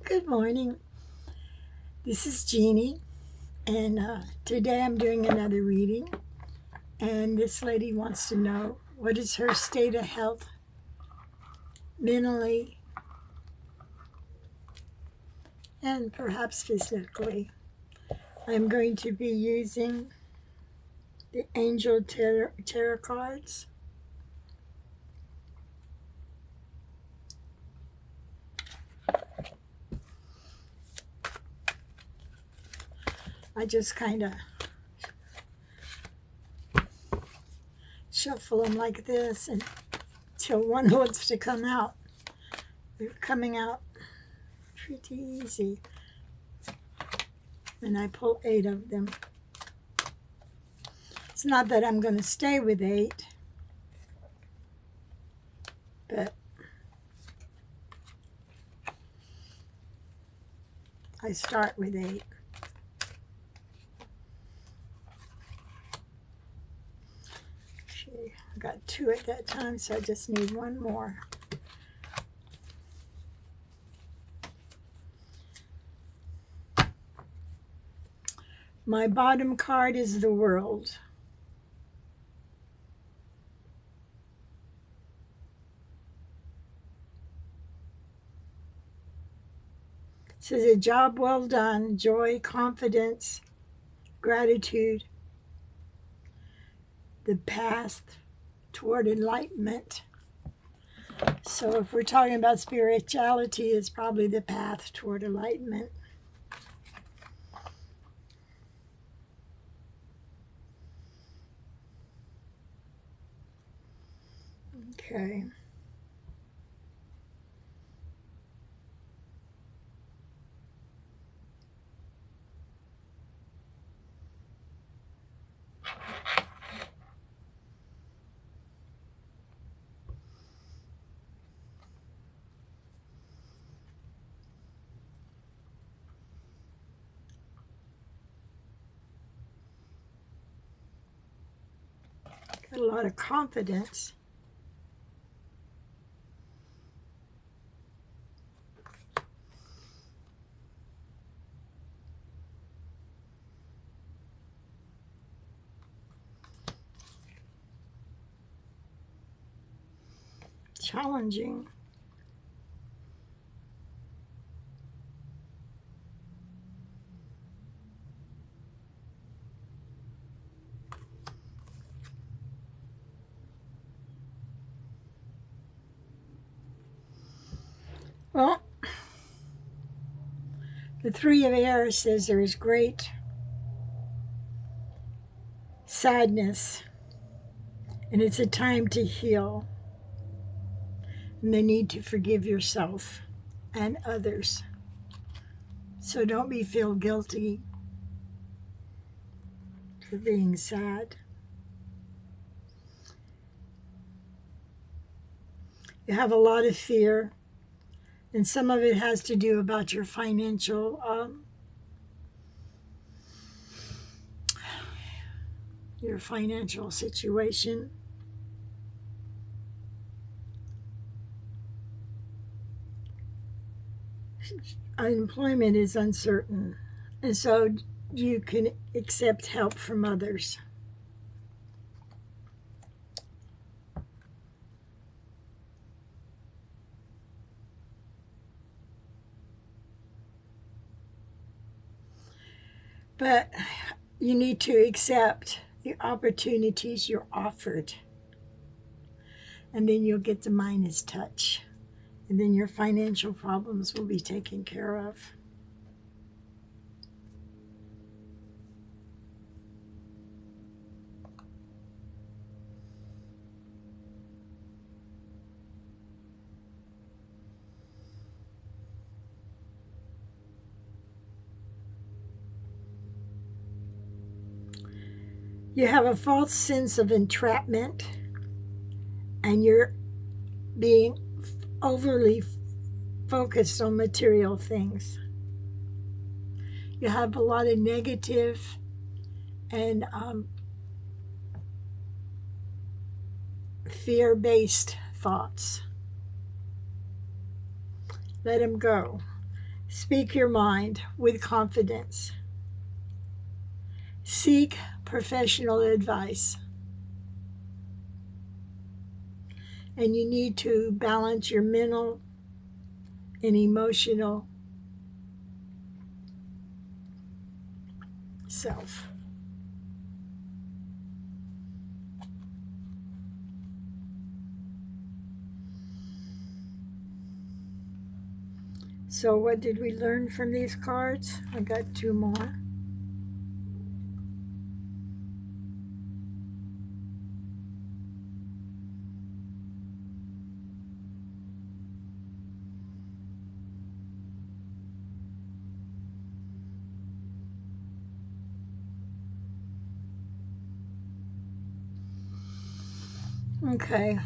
Good morning. This is Jeannie, and today I'm doing another reading. And this lady wants to know what is her state of health mentally and perhaps physically. I'm going to be using the Angel Tarot cards. I just kind of shuffle them like this until one wants to come out. They're coming out pretty easy. And I pull 8 of them. It's not that I'm going to stay with 8, but I start with 8. Okay, I got 2 at that time, so I just need 1 more. My bottom card is the World. It says a job well done, joy, confidence, gratitude, the path toward enlightenment. So if we're talking about spirituality, it's probably the path toward enlightenment. Okay. Got a lot of confidence. Challenging. Well, the 3 of Air says there is great sadness, and it's a time to heal, and the need to forgive yourself and others. So don't feel guilty for being sad. You have a lot of fear, and some of it has to do about your financial situation. Unemployment is uncertain, and so you can accept help from others. But you need to accept the opportunities you're offered, and then you'll get the Midas touch, and then your financial problems will be taken care of. You have a false sense of entrapment, and you're being overly focused on material things. You have a lot of negative and fear-based thoughts. Let them go. Speak your mind with confidence. Seek professional advice. And you need to balance your mental and emotional self. So what did we learn from these cards? I got two more. Okay.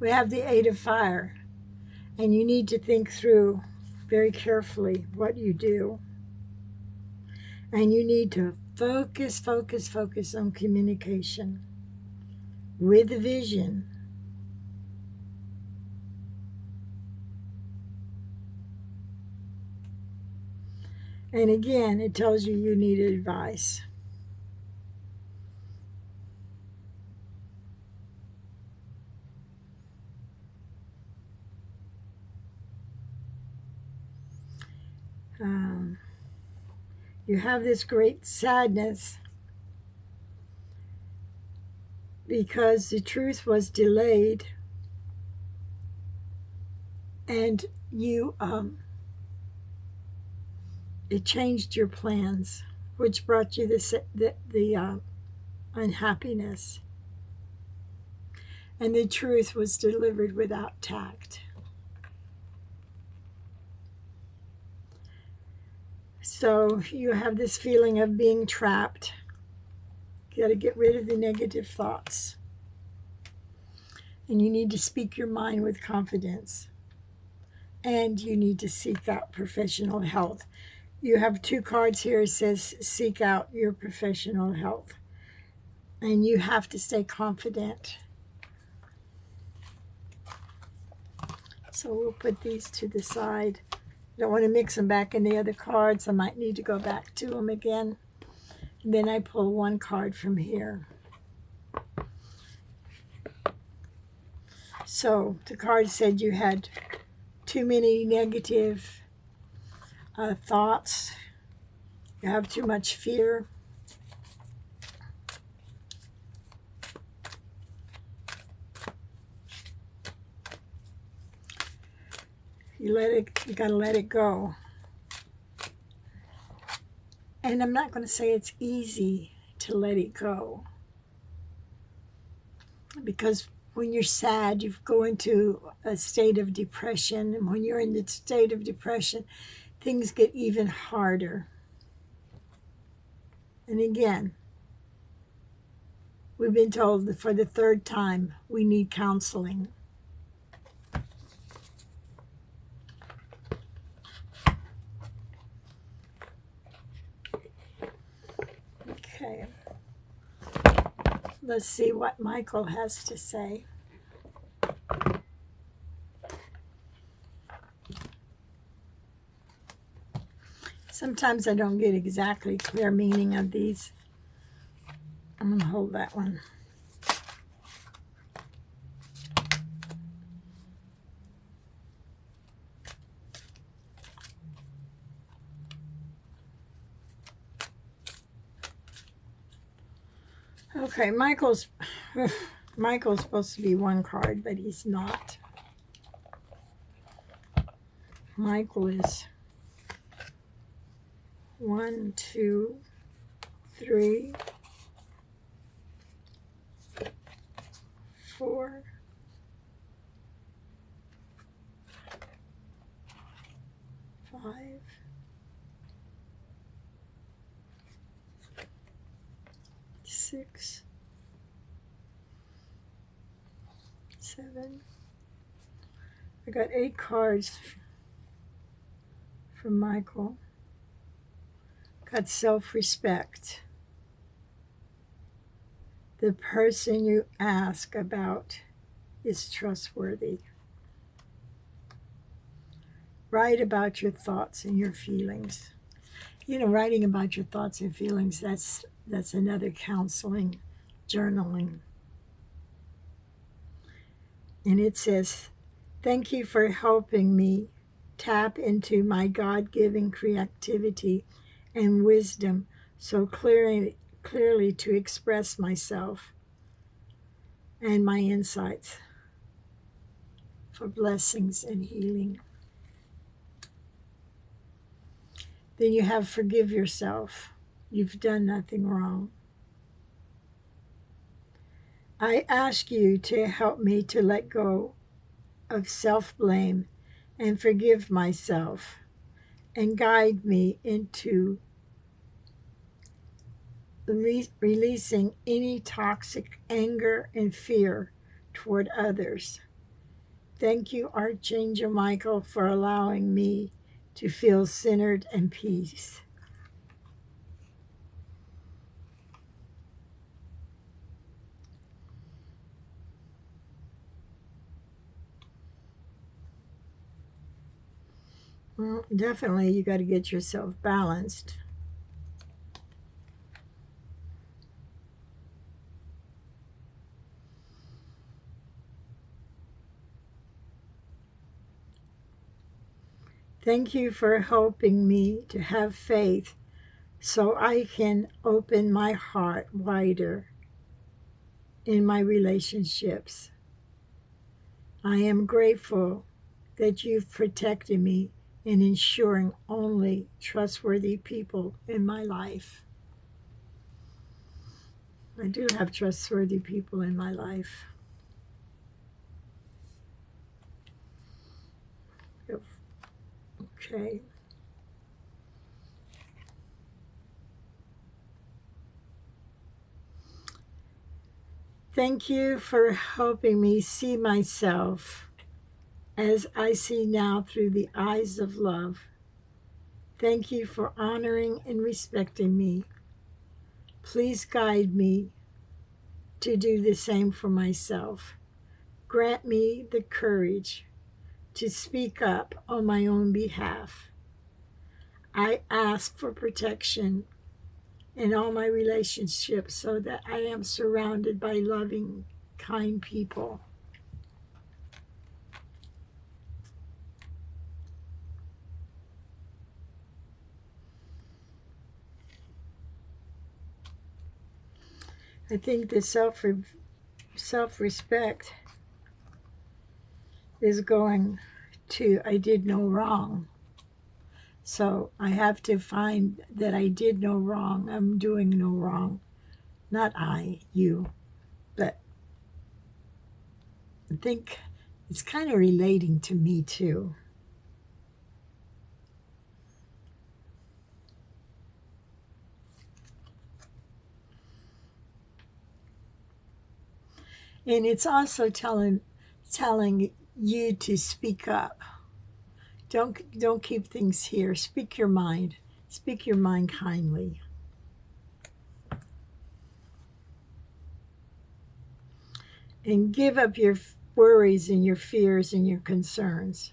We have the Eight of Fire, and you need to think through very carefully what you do. And you need to focus on communication with vision. And again, it tells you you need advice. You have this great sadness because the truth was delayed, and it changed your plans, which brought you the unhappiness. And the truth was delivered without tact. So you have this feeling of being trapped. You got to get rid of the negative thoughts. And you need to speak your mind with confidence. And you need to seek out professional help. You have two cards here. It says seek out your professional help. And you have to stay confident. So we'll put these to the side. Don't want to mix them back in the other cards. I might need to go back to them again. And then I pull one card from here. So the card said you had too many negative thoughts. You have too much fear. You gotta let it go. And I'm not going to say it's easy to let it go. Because when you're sad, you go into a state of depression. And when you're in the state of depression, things get even harder. And again, we've been told that for the third time, we need counseling. Okay. Let's see what Michael has to say. Sometimes I don't get exactly clear meaning of these. I'm going to hold that one. Okay, Michael's supposed to be one card, but he's not. Michael is 1, 2, 3, 4, 5, 6, 7. I got 8 cards from Michael. Got self-respect. The person you ask about is trustworthy. Write about your thoughts and your feelings. You know, writing about your thoughts and feelings, that's another counseling, journaling. And it says, thank you for helping me tap into my God-given creativity and wisdom so clearly to express myself and my insights for blessings and healing. Then you have forgive yourself. You've done nothing wrong. I ask you to help me to let go of self-blame and forgive myself and guide me into releasing any toxic anger and fear toward others. Thank you, Archangel Michael, for allowing me to feel centered and peace. Well, definitely you got to get yourself balanced. Thank you for helping me to have faith so I can open my heart wider in my relationships. I am grateful that you've protected me in ensuring only trustworthy people in my life. I do have trustworthy people in my life. Okay. Thank you for helping me see myself as I see now through the eyes of love. Thank you for honoring and respecting me. Please guide me to do the same for myself. Grant me the courage to speak up on my own behalf. I ask for protection in all my relationships so that I am surrounded by loving, kind people. I think the self-respect is going to I did no wrong. So I have to find that I did no wrong. I'm doing no wrong. Not I, you. But I think it's kind of relating to me too. And it's also telling you to speak up. Don't keep things here. Speak your mind. Speak your mind kindly. And give up your worries and your fears and your concerns.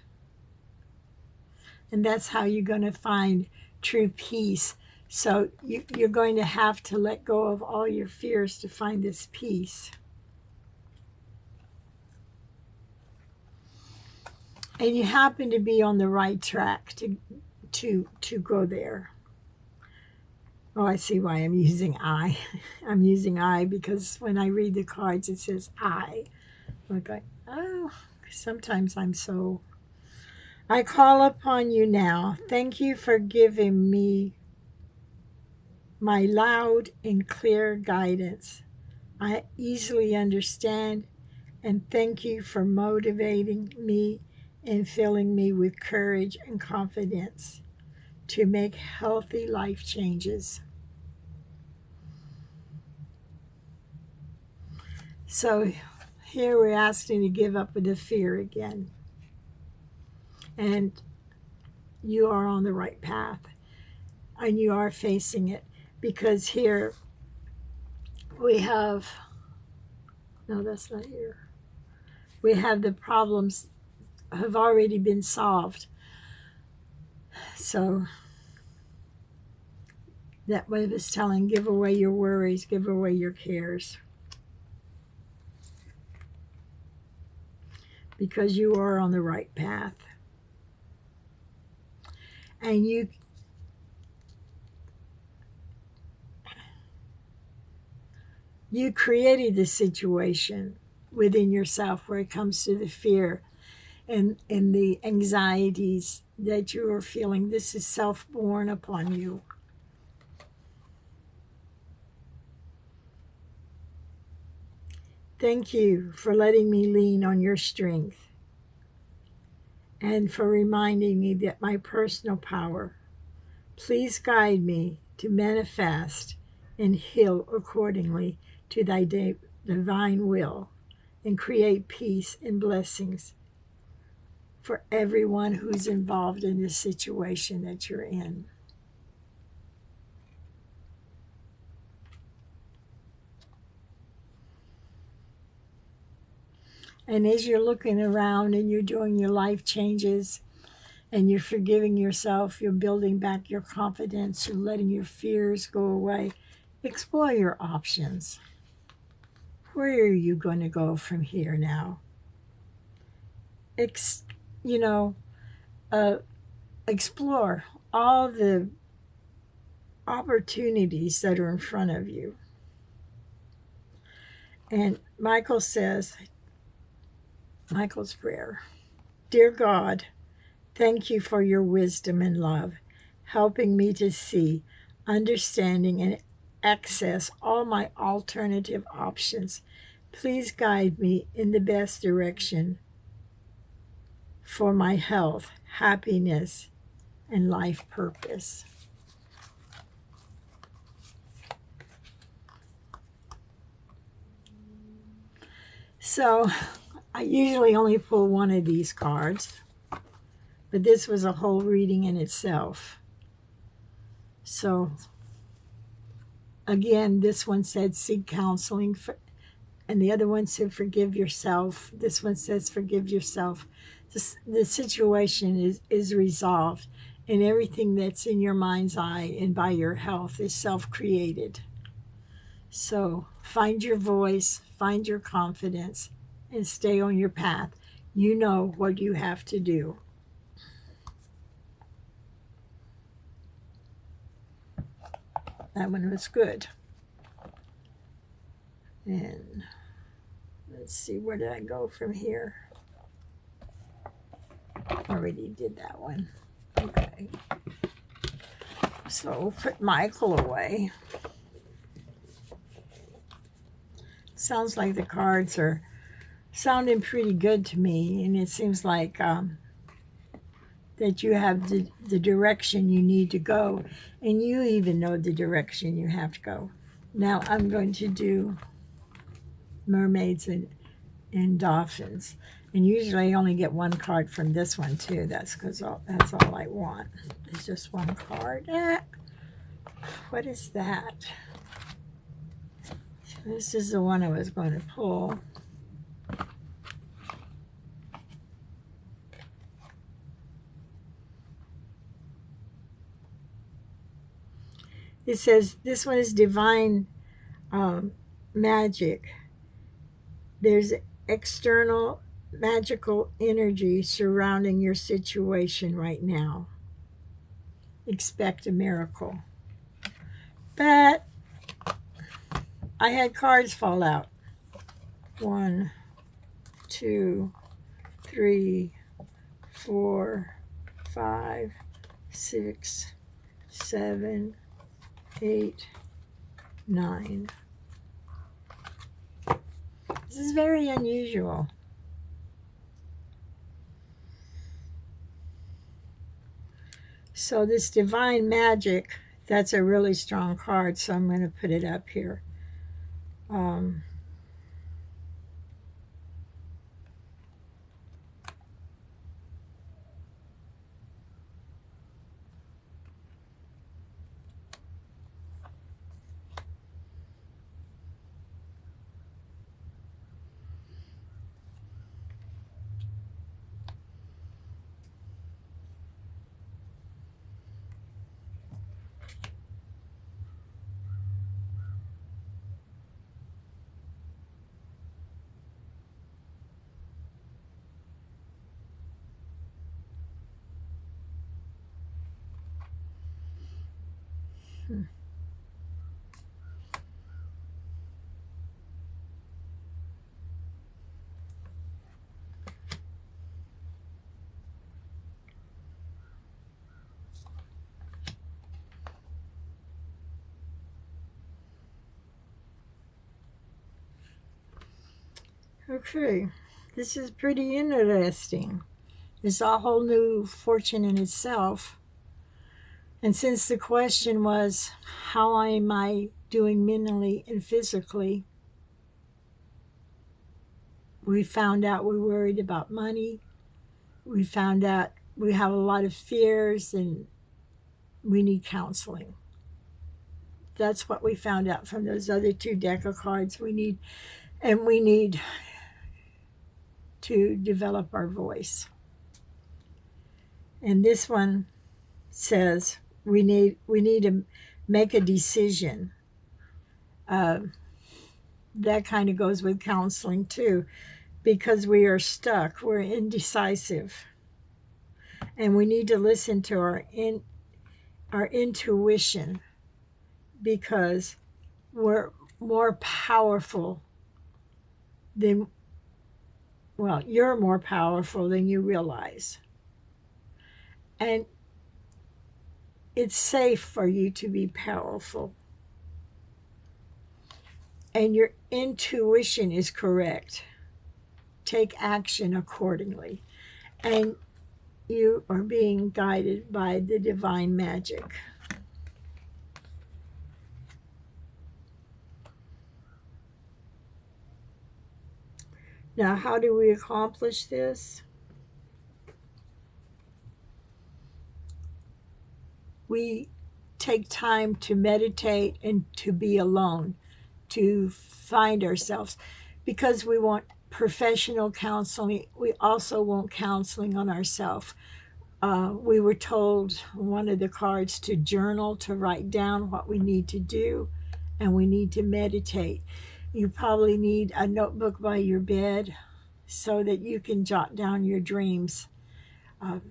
And that's how you're going to find true peace. So you're going to have to let go of all your fears to find this peace. And you happen to be on the right track to go there. Oh, I see why I'm using I. I'm using I because when I read the cards, it says I. I'm like, oh, sometimes I'm so. I call upon you now. Thank you for giving me my loud and clear guidance. I easily understand, and thank you for motivating me and filling me with courage and confidence to make healthy life changes. So here we're asking to give up with the fear again. And you are on the right path. And you are facing it. Because here we have, no, that's not here. We have the problems have already been solved. So that way it's telling, give away your worries, give away your cares. Because you are on the right path. And you created the situation within yourself where it comes to the fear and the anxieties that you are feeling. This is self-born upon you. Thank you for letting me lean on your strength and for reminding me that my personal power. Please guide me to manifest and heal accordingly to thy divine will and create peace and blessings for everyone who's involved in this situation that you're in. And as you're looking around and you're doing your life changes and you're forgiving yourself, you're building back your confidence, you're letting your fears go away, explore your options. Where are you going to go from here now? Explore all the opportunities that are in front of you. And Michael's prayer, Dear God, thank you for your wisdom and love, helping me to see, understanding, and access all my alternative options. Please guide me in the best direction for my health, happiness, and life purpose. So I usually only pull one of these cards, but this was a whole reading in itself. So again, this one said seek counseling, and the other one said forgive yourself. This one says forgive yourself. The situation is resolved, and everything that's in your mind's eye and by your health is self-created. So find your voice, find your confidence, and stay on your path. You know what you have to do. That one was good. And let's see, where did I go from here? Already did that one. Okay. So put Michael away. Sounds like the cards are sounding pretty good to me, and it seems like that you have the direction you need to go, and you even know the direction you have to go. Now I'm going to do mermaids and dolphins, and usually I only get one card from this one too. That's because that's all I want. It's just one card. What is that? This is the one I was going to pull. It says this one is divine magic. There's external magical energy surrounding your situation right now. Expect a miracle. But I had cards fall out. 1, 2, 3, 4, 5, 6, 7, 8, 9. This is very unusual. So this divine magic, that's a really strong card, so I'm going to put it up here. Okay, this is pretty interesting. It's a whole new fortune in itself. And since the question was, how am I doing mentally and physically? We found out we're worried about money. We found out we have a lot of fears and we need counseling. That's what we found out from those other two deck of cards. We need to develop our voice. And this one says we need to make a decision. That kind of goes with counseling too, because we are stuck. We're indecisive, and we need to listen to our intuition, because we're more powerful than, well, you're more powerful than you realize. And it's safe for you to be powerful. And your intuition is correct. Take action accordingly. And you are being guided by the divine magic. Now, how do we accomplish this? We take time to meditate and to be alone, to find ourselves, because we want professional counseling. We also want counseling on ourselves. We were told one of the cards to journal, to write down what we need to do, and we need to meditate. You probably need a notebook by your bed so that you can jot down your dreams. And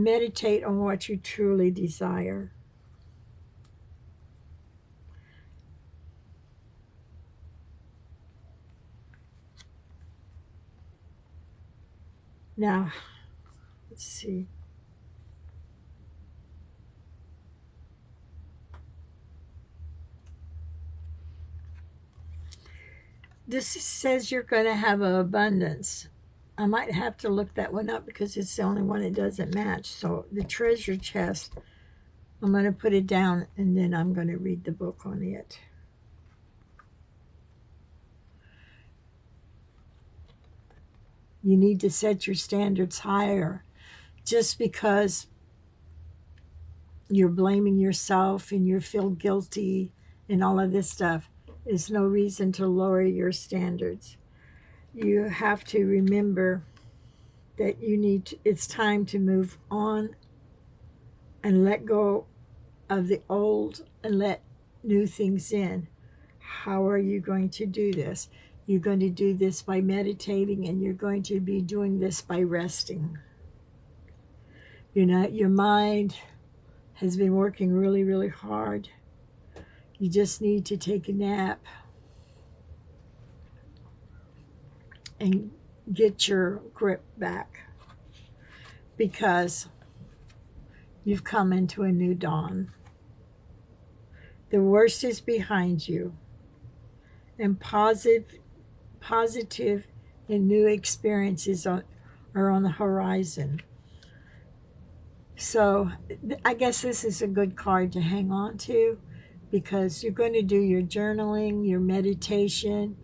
meditate on what you truly desire. Now, let's see. This says you're going to have an abundance. I might have to look that one up because it's the only one that doesn't match. So the treasure chest, I'm going to put it down and then I'm going to read the book on it. You need to set your standards higher. Just because you're blaming yourself and you feel guilty and all of this stuff is no reason to lower your standards. You have to remember that it's time to move on and let go of the old and let new things in. How are you going to do this? You're going to do this by meditating, and you're going to be doing this by resting. Your mind has been working really, really hard. You just need to take a nap and get your grip back, because you've come into a new dawn. The worst is behind you, and positive and new experiences are on the horizon. So I guess this is a good card to hang on to, because you're going to do your journaling, your meditation,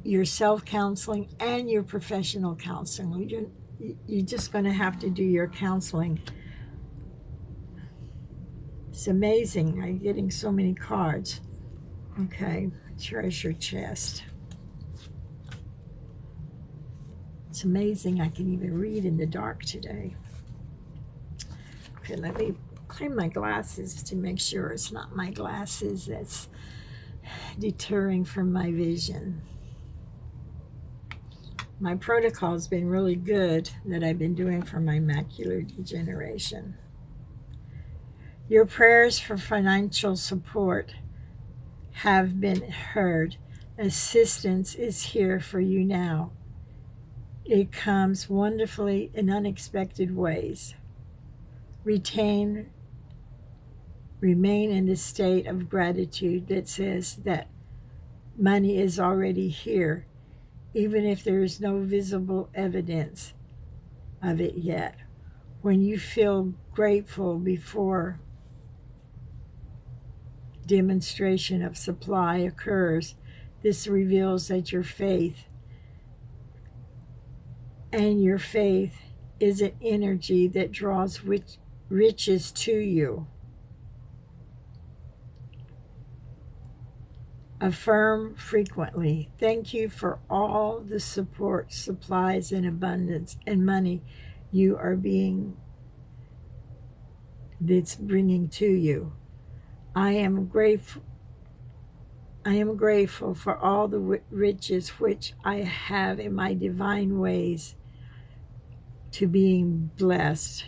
your self-counseling, and your professional counseling. You're just going to have to do your counseling. It's amazing. I'm getting so many cards. Okay, treasure chest. It's amazing I can even read in the dark today. Okay, let me clean my glasses to make sure it's not my glasses that's deterring from my vision. My protocol has been really good that I've been doing for my macular degeneration. Your prayers for financial support have been heard. Assistance is here for you now. It comes wonderfully in unexpected ways. Remain in the state of gratitude that says that money is already here, even if there is no visible evidence of it yet. When you feel grateful before demonstration of supply occurs, this reveals that your faith is an energy that draws riches to you. Affirm frequently, thank you for all the support, supplies, and abundance and money you are that's bringing to you. I am grateful for all the riches which I have in my divine ways to being blessed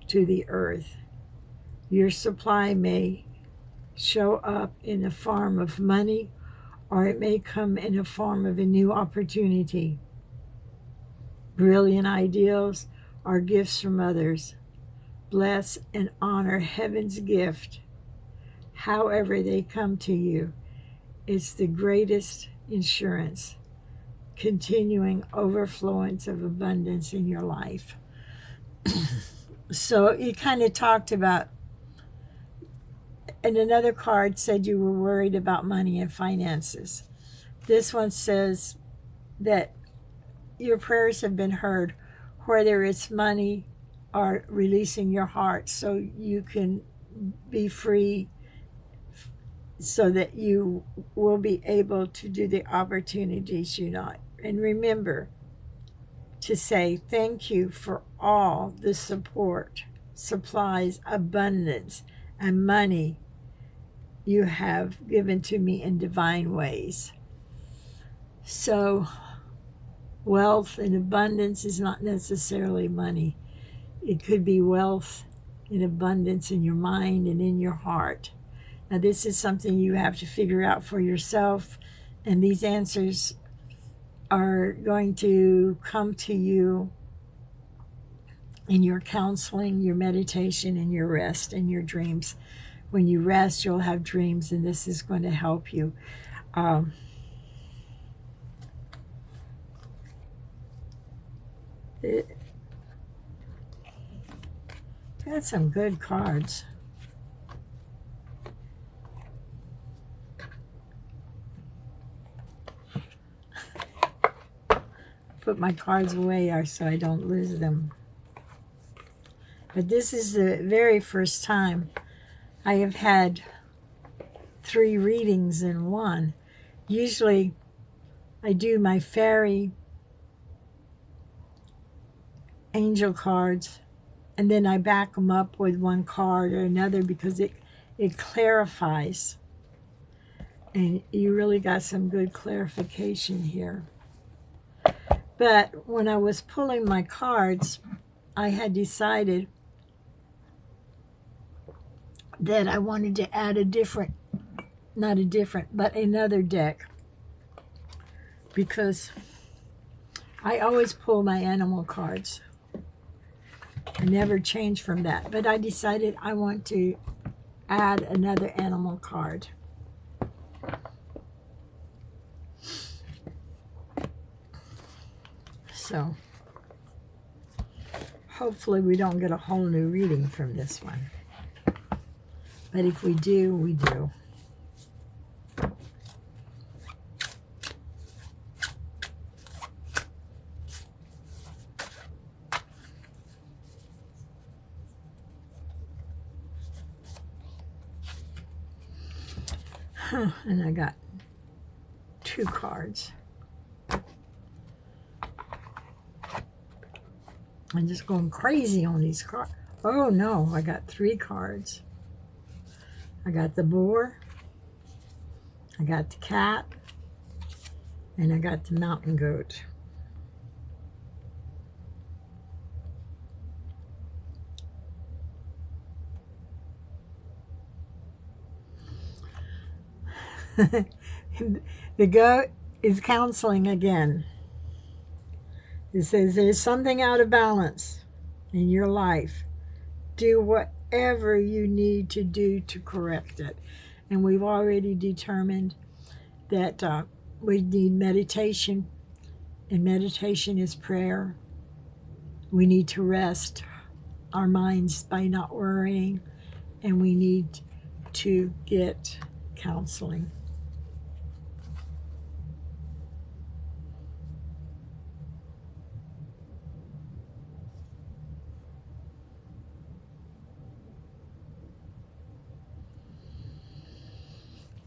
to the earth. Your supply may show up in the form of money, or it may come in the form of a new opportunity. Brilliant ideals are gifts from others. Bless and honor heaven's gift. However they come to you, it's the greatest insurance, continuing overflowance of abundance in your life. So you kind of talked about, and another card said you were worried about money and finances. This one says that your prayers have been heard, whether it's money or releasing your heart so you can be free, so that you will be able to do the opportunities you want. And remember to say thank you for all the support, supplies, abundance, and money you have given to me in divine ways. So wealth and abundance is not necessarily money. It could be wealth and abundance in your mind and in your heart. Now, this is something you have to figure out for yourself, and these answers are going to come to you in your counseling, your meditation, and your rest and your dreams. When you rest, you'll have dreams, and this is going to help you. Got some good cards. Put my cards away so I don't lose them. But this is the very first time I have had 3 readings in one. Usually I do my fairy angel cards, and then I back them up with one card or another because it clarifies. And you really got some good clarification here. But when I was pulling my cards, I had decided that I wanted to add another deck, because I always pull my animal cards. I never change from that, but I decided I want to add another animal card. So hopefully we don't get a whole new reading from this one. But if we do, we do. And I got 2 cards. I'm just going crazy on these cards. Oh no, I got 3 cards. I got the boar, I got the cat, And I got the mountain goat. The goat is counseling again. It says there's something out of balance in your life. Do whatever you need to do to correct it. And we've already determined that we need meditation, and meditation is prayer. We need to rest our minds by not worrying, and we need to get counseling.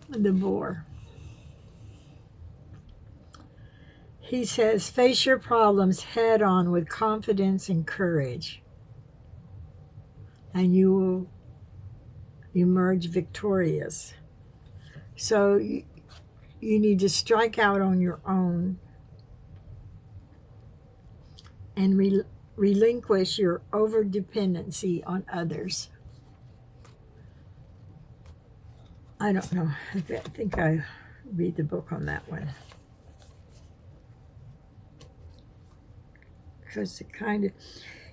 The boar. He says, face your problems head on with confidence and courage, and you will emerge victorious. So you need to strike out on your own and relinquish your over-dependency on others. I don't know. I think I read the book on that one. Because it kind of,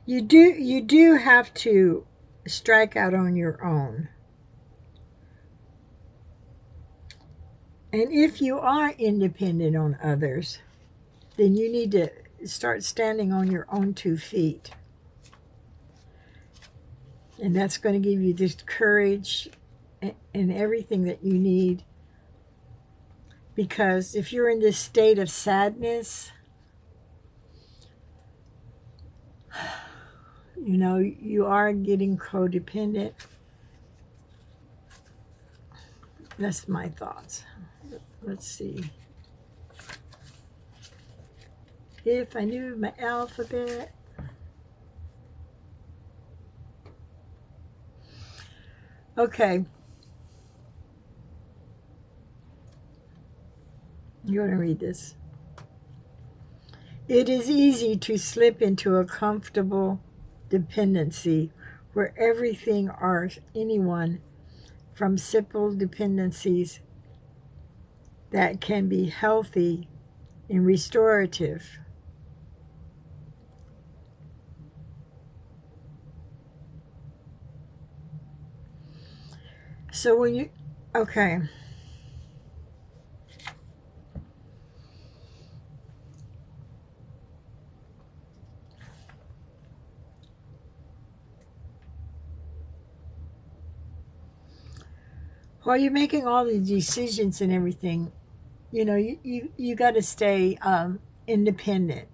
you do have to strike out on your own. And if you are independent on others, then you need to start standing on your own 2 feet. And that's going to give you this courage and everything that you need. Because if you're in this state of sadness, you know, you are getting codependent. That's my thoughts. Let's see. If I knew my alphabet. Okay. You want to read this? It is easy to slip into a comfortable dependency where everything or anyone from simple dependencies that can be healthy and restorative. So when you, okay. While you're making all the decisions and everything, you know, you got to stay independent.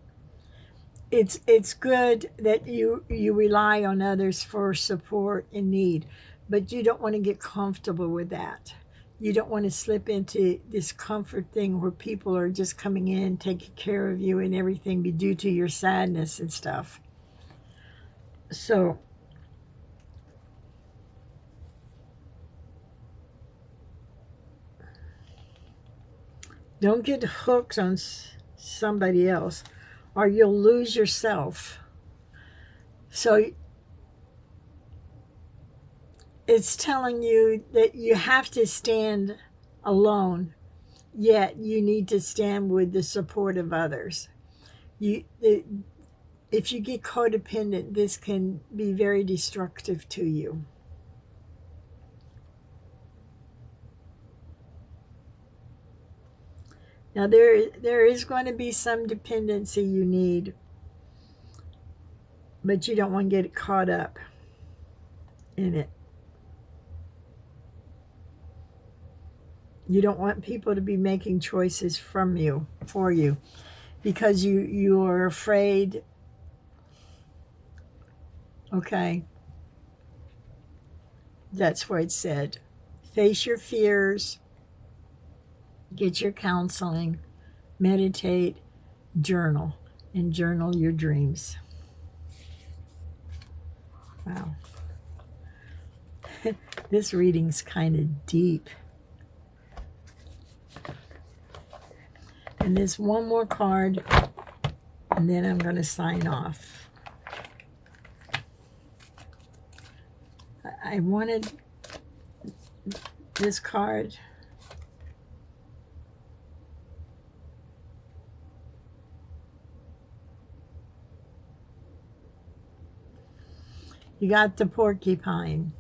It's good that you rely on others for support and need, but you don't want to get comfortable with that. You don't want to slip into this comfort thing where people are just coming in, taking care of you and everything be due to your sadness and stuff. So don't get hooked on somebody else, or you'll lose yourself. So it's telling you that you have to stand alone, yet you need to stand with the support of others. If you get codependent, this can be very destructive to you. Now, there is going to be some dependency you need, but you don't want to get caught up in it. You don't want people to be making choices for you, because you are afraid. Okay. That's what it said. Face your fears. Get your counseling, meditate, journal, and journal your dreams. Wow. This reading's kind of deep. And there's one more card, and then I'm going to sign off. I wanted this card. You got the porcupine.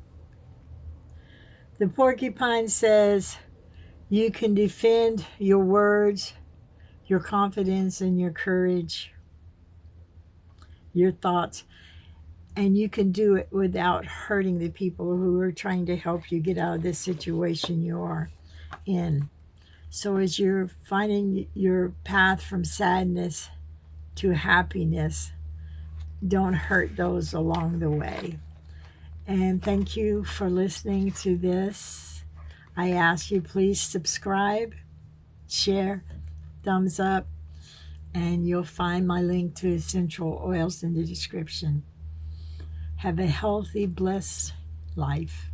The porcupine says you can defend your words, your confidence, and your courage, your thoughts, and you can do it without hurting the people who are trying to help you get out of this situation you are in. So as you're finding your path from sadness to happiness, don't hurt those along the way. And thank you for listening to this. I ask you, please subscribe, share, thumbs up, and you'll find my link to essential oils in the description. Have a healthy, blessed life.